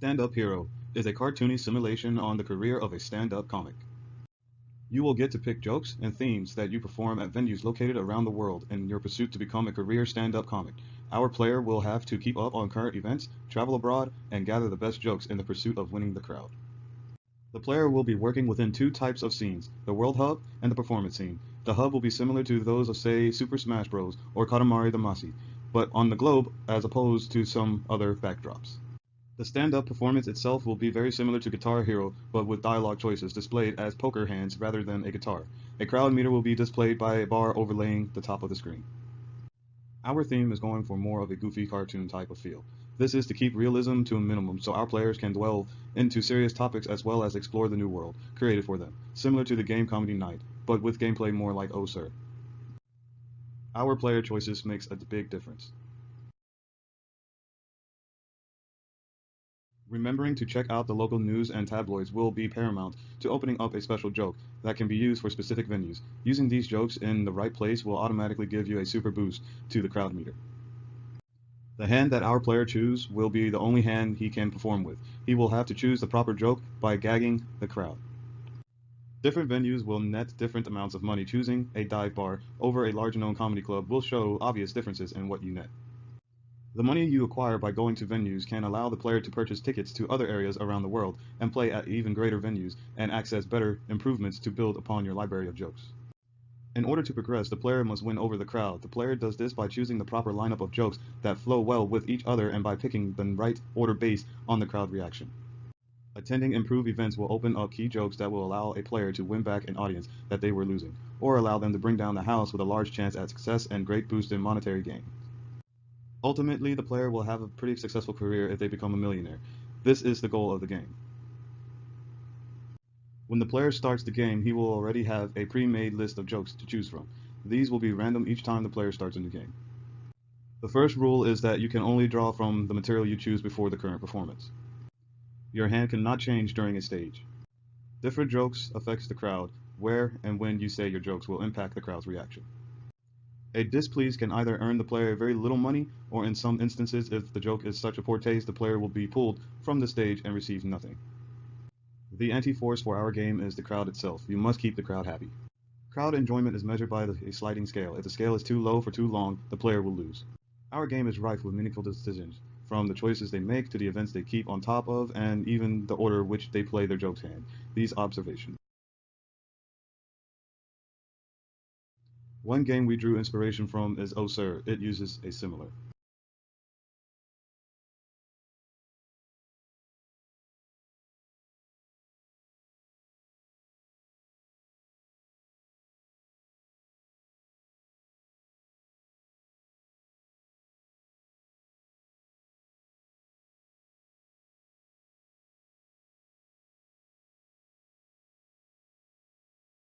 Stand-Up Hero is a cartoony simulation on the career of a stand-up comic. You will get to pick jokes and themes that you perform at venues located around the world in your pursuit to become a career stand-up comic. Our player will have to keep up on current events, travel abroad, and gather the best jokes in the pursuit of winning the crowd. The player will be working within two types of scenes, the World Hub and the Performance Scene. The Hub will be similar to those of, say, Super Smash Bros. Or Katamari Damacy, but on the globe as opposed to some other backdrops. The stand-up performance itself will be very similar to Guitar Hero, but with dialogue choices displayed as poker hands rather than a guitar. A crowd meter will be displayed by a bar overlaying the top of the screen. Our theme is going for more of a goofy cartoon type of feel. This is to keep realism to a minimum so our players can dwell into serious topics as well as explore the new world created for them, similar to the game Comedy Night, but with gameplay more like Oh Sir. Our player choices makes a big difference. Remembering to check out the local news and tabloids will be paramount to opening up a special joke that can be used for specific venues. Using these jokes in the right place will automatically give you a super boost to the crowd meter. The hand that our player chooses will be the only hand he can perform with. He will have to choose the proper joke by gagging the crowd. Different venues will net different amounts of money. Choosing a dive bar over a large known comedy club will show obvious differences in what you net. The money you acquire by going to venues can allow the player to purchase tickets to other areas around the world and play at even greater venues and access better improvements to build upon your library of jokes. In order to progress, the player must win over the crowd. The player does this by choosing the proper lineup of jokes that flow well with each other and by picking the right order based on the crowd reaction. Attending improved events will open up key jokes that will allow a player to win back an audience that they were losing, or allow them to bring down the house with a large chance at success and great boost in monetary gain. Ultimately, the player will have a pretty successful career if they become a millionaire. This is the goal of the game. When the player starts the game, he will already have a pre-made list of jokes to choose from. These will be random each time the player starts a new game. The first rule is that you can only draw from the material you choose before the current performance. Your hand cannot change during a stage. Different jokes affects the crowd. Where and when you say your jokes will impact the crowd's reaction. A displease can either earn the player very little money, or in some instances, if the joke is such a poor taste, the player will be pulled from the stage and receive nothing. The anti-force for our game is the crowd itself. You must keep the crowd happy. Crowd enjoyment is measured by a sliding scale. If the scale is too low for too long, the player will lose. Our game is rife with meaningful decisions, from the choices they make to the events they keep on top of, and even the order which they play their jokes in. These observations. One game we drew inspiration from is Oh Sir. It uses a similar.